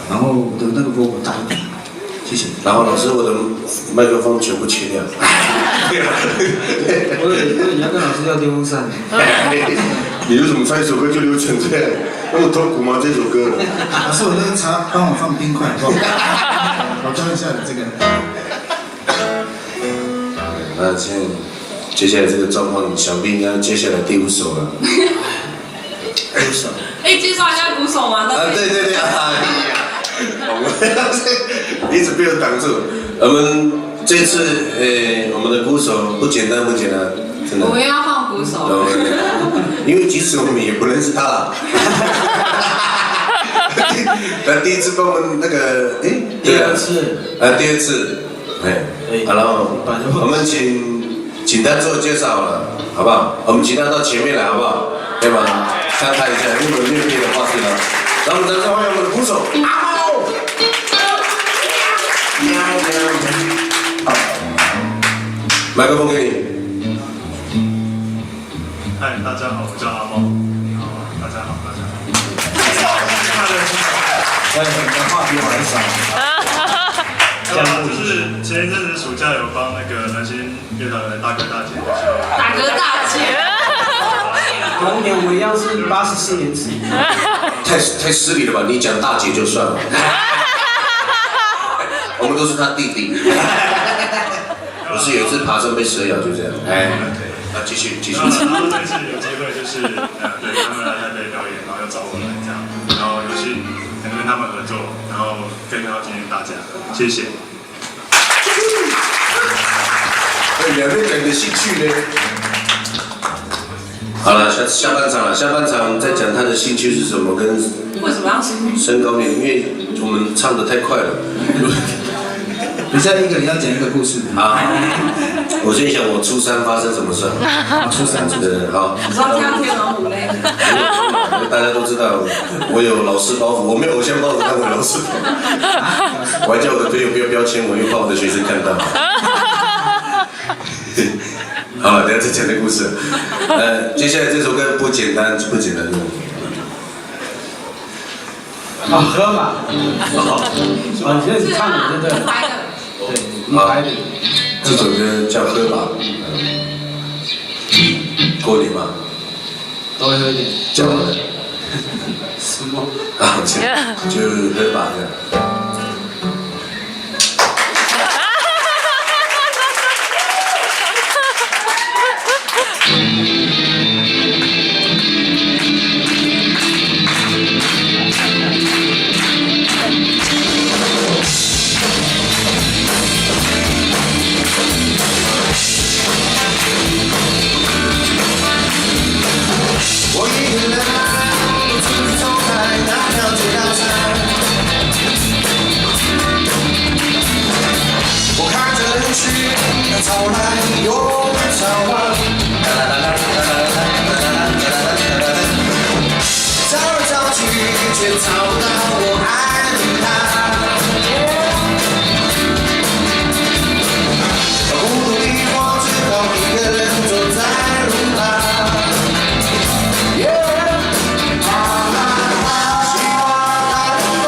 然后我的那个 vocal 大一点，谢谢。然后老师，我的麦克风全部切掉。你要跟老师要电风扇。你为什么唱一首歌就流成这样？那么痛苦吗？这首歌？老师，我那个茶帮我放冰块，好不好？我装一下这个。那接下来这个状况，想必应该接下来第5首了。鼓手。介绍一下鼓手吗？对，哎呀，我们一直被我挡住。我们这次，我们的鼓手不简单，真的。我们要换鼓手。因为即使我们也不认识他了。他第一次帮我们那个，第二次，好了，我们请他自我介绍了，好不好？我们请他到前面来，好不好？对吧？看他一下，因为我们面对的话是呢，让我们掌声欢迎我们的鼓手阿猫。好，麦克风给你。嗨，大家好，我叫阿猫。好，大家好。你的话比我还少。就是前一阵子暑假有帮那个南星乐团的大哥大姐。大哥大姐。同年我一样是84年次。太失礼了吧？你讲大姐就算了。我们都是他弟弟。我是有一次爬山被蛇咬，就这样。继续。然后这次有机会就是对他们来台北表演，然后又找我来这样，然后有幸能跟他们合作，然后更邀请大家，谢谢。两位讲的兴趣呢？好了，下半场了，下半场再讲他的兴趣是什么，跟为什么要身高年龄，因为我们唱的太快了。你现在一个人要讲一个故事。好，我先想我初3发生什么事。初三，对，好。你知道跳天鹅湖嘞？大家都知道，我有老师包袱，我没有偶像包袱，但我有老师包袱。我还叫我的朋友不要标签我，因为怕我的学生看到。好，等下再讲这故事。接下来这首歌不简单。喝吧。好，你现在是唱的，对不对？对，你拍的。这首歌叫《喝吧》。过年嘛。稍微喝一点。叫我的。什么？就喝吧这样。潮来又潮往，找来找去却找不到我爱的他。孤独的我只好一个人走在路旁。希望他能够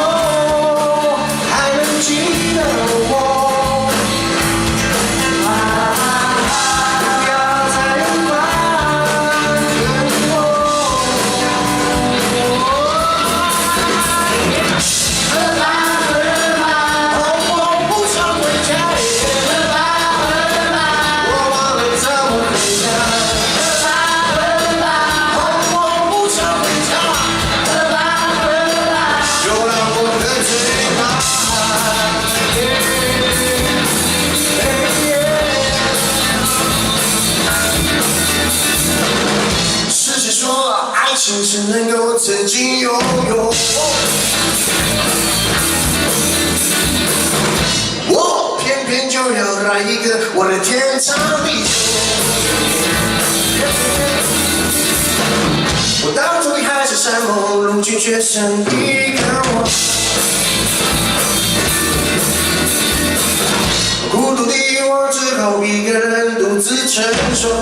还能记得我。只是能够自己拥有，我偏偏就要来一个我的天长地久。我当初的海誓山盟，如今却剩一个我。孤独的我只好一个人独自承受。